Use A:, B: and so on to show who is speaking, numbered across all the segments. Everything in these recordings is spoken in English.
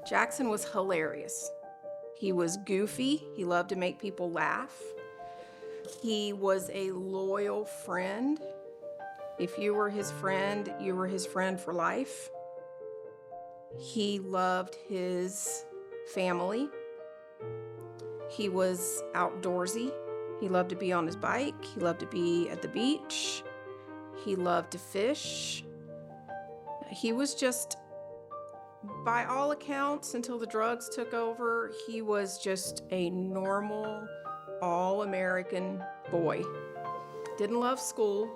A: Jackson was hilarious. He was goofy. He loved to make people laugh. He was a loyal friend. If you were his friend, you were his friend for life. He loved his family. He was outdoorsy. He loved to be on his bike. He loved to be at the beach. He loved to fish. He was just, by all accounts, until the drugs took over, he was just a normal, all-American boy. Didn't love school,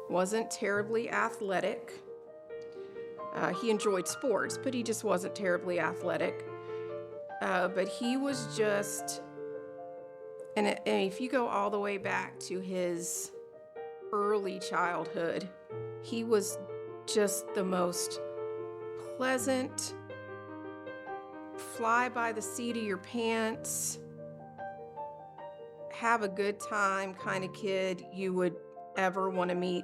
A: wasn't terribly athletic. He enjoyed sports, but he just wasn't terribly athletic. But he was just, and if you go all the way back to his early childhood, he was just the most pleasant, fly by the seat of your pants, have a good time kind of kid you would ever want to meet.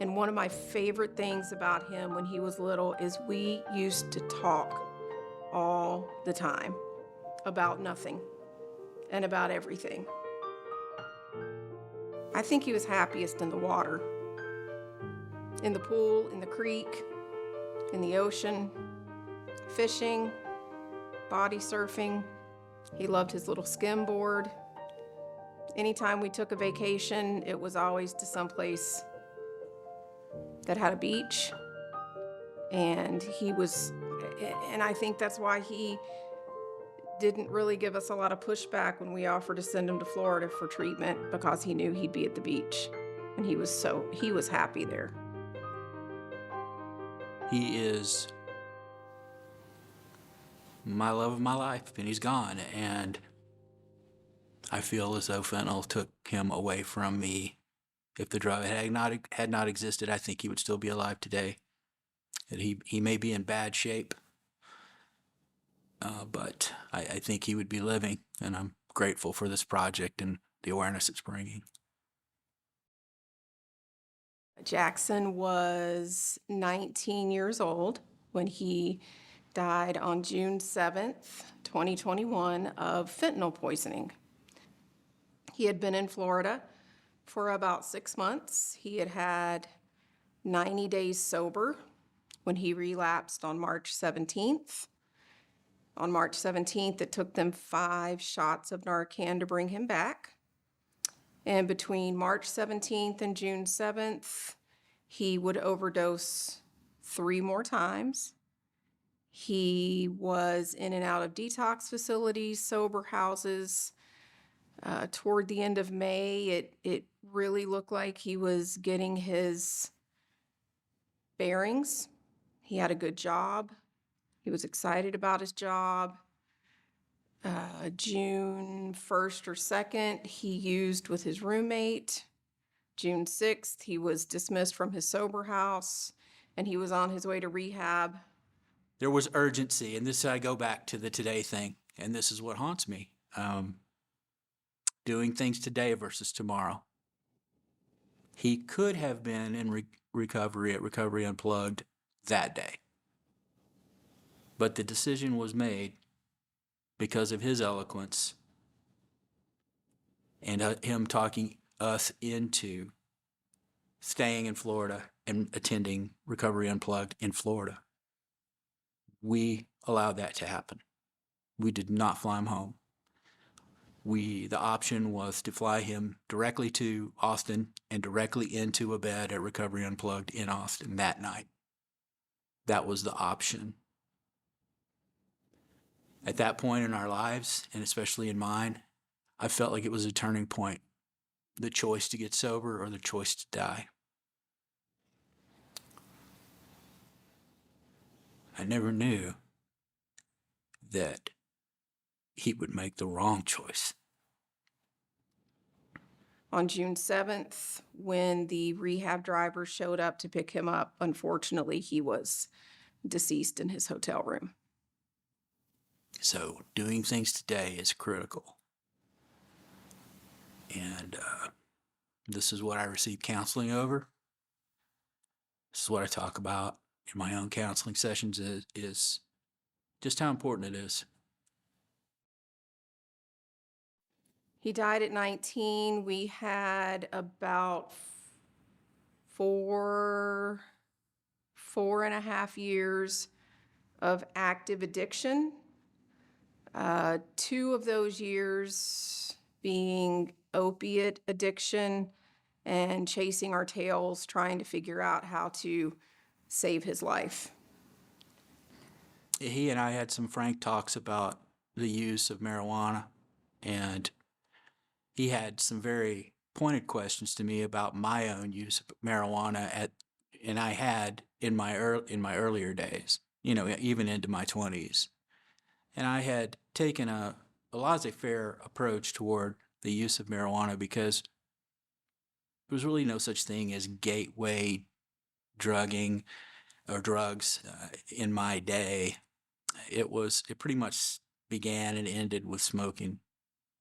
A: And one of my favorite things about him when he was little is we used to talk all the time about nothing and about everything. I think he was happiest in the water, in the pool, in the creek, in the ocean, fishing, body surfing. He loved his little skimboard. Anytime we took a vacation, it was always to someplace that had a beach. And I think that's why he didn't really give us a lot of pushback when we offered to send him to Florida for treatment, because he knew he'd be at the beach. And he was happy there.
B: He is my love of my life, and he's gone. And I feel as though fentanyl took him away from me. If the drug had not existed, I think he would still be alive today. And he may be in bad shape, but I think he would be living, and I'm grateful for this project and the awareness it's bringing.
A: Jackson was 19 years old when he died on June 7th, 2021, of fentanyl poisoning. He had been in Florida for about 6 months. He had had 90 days sober when he relapsed on March 17th. On March 17th, it took them 5 shots of Narcan to bring him back. And between March 17th and June 7th, he would overdose 3 more times. He was in and out of detox facilities, sober houses. Toward the end of May, it really looked like he was getting his bearings. He had a good job. He was excited about his job. June 1st or 2nd, he used with his roommate. June 6th, he was dismissed from his sober house, and he was on his way to rehab.
B: There was urgency, and this I go back to the today thing, and this is what haunts me. Doing things today versus tomorrow. He could have been in recovery at Recovery Unplugged that day. But the decision was made because of his eloquence and him talking us into staying in Florida and attending Recovery Unplugged in Florida. We allowed that to happen. We did not fly him home. The option was to fly him directly to Austin and directly into a bed at Recovery Unplugged in Austin that night. That was the option. At that point in our lives, and especially in mine, I felt like it was a turning point. The choice to get sober or the choice to die. I never knew that he would make the wrong choice.
A: On June 7th, when the rehab driver showed up to pick him up, unfortunately, he was deceased in his hotel room.
B: So doing things today is critical. And this is what I receive counseling over. This is what I talk about in my own counseling sessions is just how important it is.
A: He died at 19. We had about 4.5 years of active addiction. 2 of those years being opiate addiction and chasing our tails, trying to figure out how to save his life.
B: He and I had some frank talks about the use of marijuana, and he had some very pointed questions to me about my own use of marijuana and I had in my earlier days, even into my 20s. And I had taken a laissez-faire approach toward the use of marijuana because there was really no such thing as gateway drugging or drugs in my day. It pretty much began and ended with smoking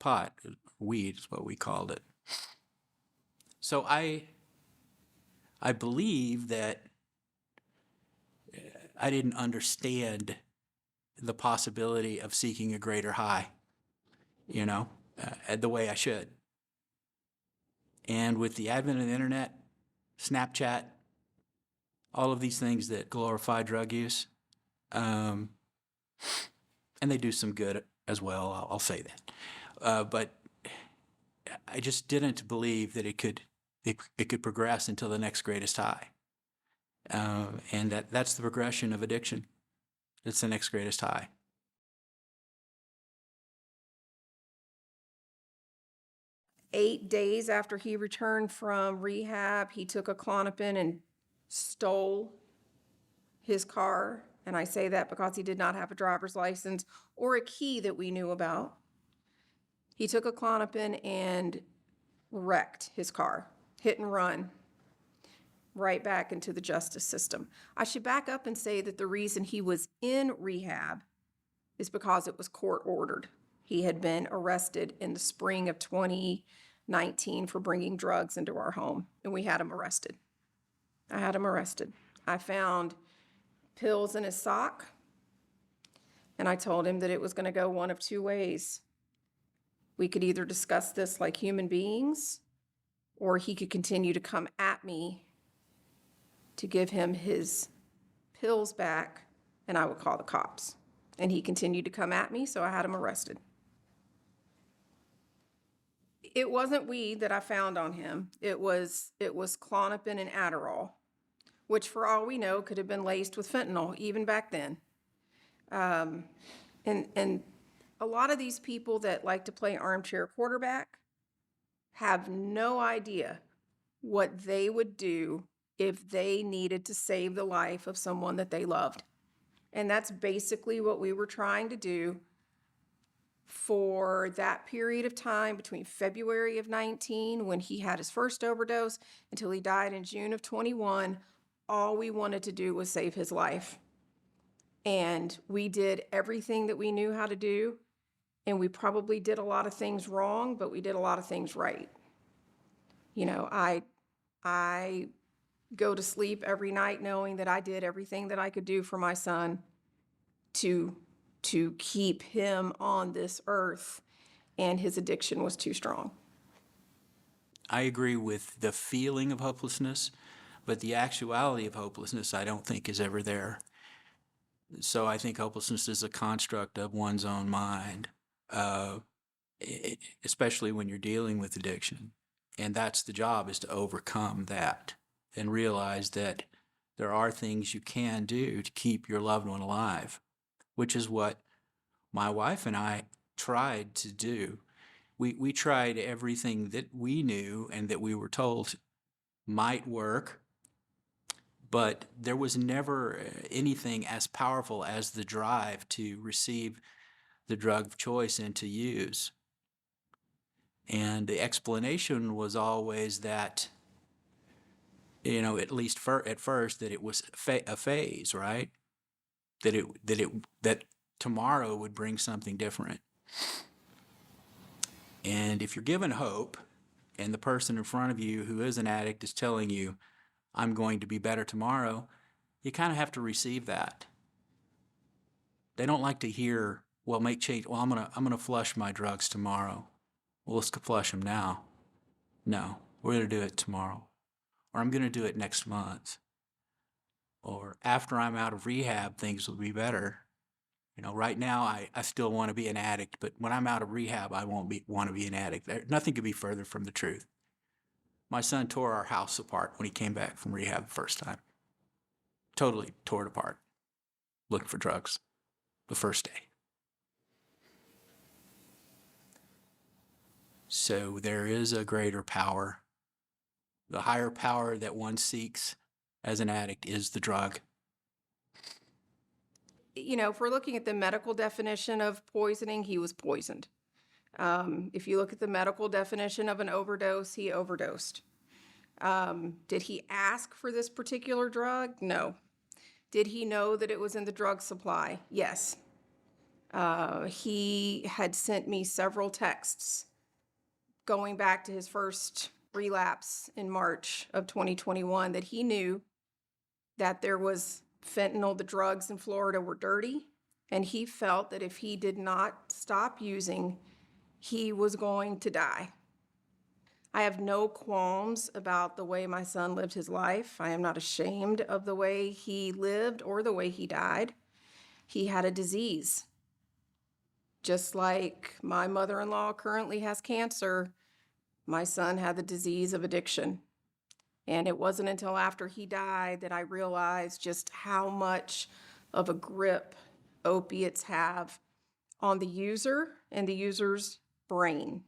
B: pot. Weed is what we called it. So I believe that I didn't understand the possibility of seeking a greater high, the way I should. And with the advent of the internet, Snapchat, all of these things that glorify drug use, and they do some good as well, I'll say that. But I just didn't believe that it could progress until the next greatest high. And that's the progression of addiction. It's the next greatest high.
A: Eight days after he returned from rehab, he took a Klonopin and stole his car. And I say that because he did not have a driver's license or a key that we knew about. He took a Klonopin and wrecked his car, hit and run, right back into the justice system. I should back up and say that the reason he was in rehab is because it was court ordered. He had been arrested in the spring of 2019 for bringing drugs into our home, and we had him arrested. I had him arrested. I found pills in his sock, and I told him that it was going to go one of 2 ways. We could either discuss this like human beings, or he could continue to come at me to give him his pills back, and I would call the cops. And he continued to come at me, so I had him arrested. It wasn't weed that I found on him. It was Klonopin and Adderall, which for all we know could have been laced with fentanyl even back then. And a lot of these people that like to play armchair quarterback have no idea what they would do if they needed to save the life of someone that they loved. And that's basically what we were trying to do for that period of time between February of 19, when he had his first overdose, until he died in June of 21. All we wanted to do was save his life. And we did everything that we knew how to do. And we probably did a lot of things wrong, but we did a lot of things right. I go to sleep every night knowing that I did everything that I could do for my son to keep him on this earth, and his addiction was too strong.
B: I agree with the feeling of hopelessness, but the actuality of hopelessness I don't think is ever there. So I think hopelessness is a construct of one's own mind, especially when you're dealing with addiction. And that's the job, is to overcome that and realize that there are things you can do to keep your loved one alive, which is what my wife and I tried to do. We tried everything that we knew and that we were told might work, but there was never anything as powerful as the drive to receive the drug of choice and to use. And the explanation was always that, at least at first, that it was a phase, right? That tomorrow would bring something different. And if you're given hope, and the person in front of you who is an addict is telling you, I'm going to be better tomorrow, you kind of have to receive that. They don't like to hear, well, make change. Well, I'm gonna flush my drugs tomorrow. Well, let's flush them now. No, we're gonna do it tomorrow, or I'm gonna do it next month, or after I'm out of rehab, things will be better. You know, right now I still want to be an addict, but when I'm out of rehab, I won't want to be an addict. Nothing could be further from the truth. My son tore our house apart when he came back from rehab the first time. Totally tore it apart, looking for drugs the first day. So there is a greater power. The higher power that one seeks as an addict is the drug.
A: You know, if we're looking at the medical definition of poisoning, he was poisoned. If you look at the medical definition of an overdose, he overdosed. Did he ask for this particular drug? No. Did he know that it was in the drug supply? Yes. He had sent me several texts going back to his first relapse in March of 2021 that he knew that there was fentanyl. The drugs in Florida were dirty, and he felt that if he did not stop using, he was going to die. I have no qualms about the way my son lived his life. I am not ashamed of the way he lived or the way he died. He had a disease. Just like my mother-in-law currently has cancer, my son had the disease of addiction. And it wasn't until after he died that I realized just how much of a grip opiates have on the user and the user's brain.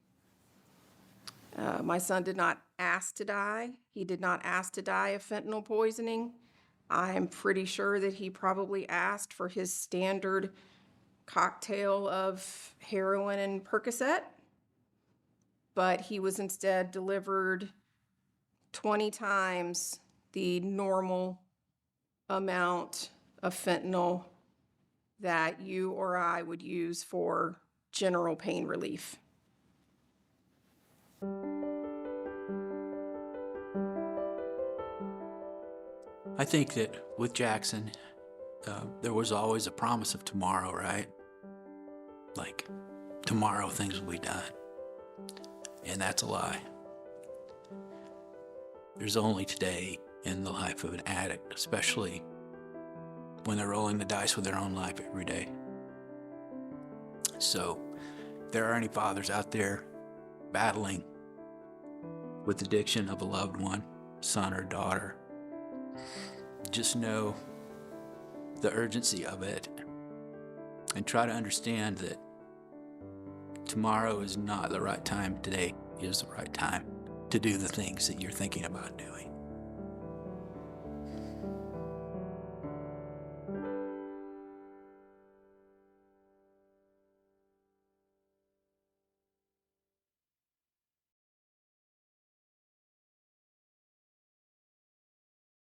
A: My son did not ask to die. He did not ask to die of fentanyl poisoning. I'm pretty sure that he probably asked for his standard cocktail of heroin and Percocet, but he was instead delivered 20 times the normal amount of fentanyl that you or I would use for general pain relief.
B: I think that with Jackson, there was always a promise of tomorrow, right? Like, tomorrow things will be done. And that's a lie. There's only today in the life of an addict, especially when they're rolling the dice with their own life every day. So, if there are any fathers out there battling with addiction of a loved one, son or daughter, just know the urgency of it and try to understand that tomorrow is not the right time. Today is the right time to do the things that you're thinking about doing.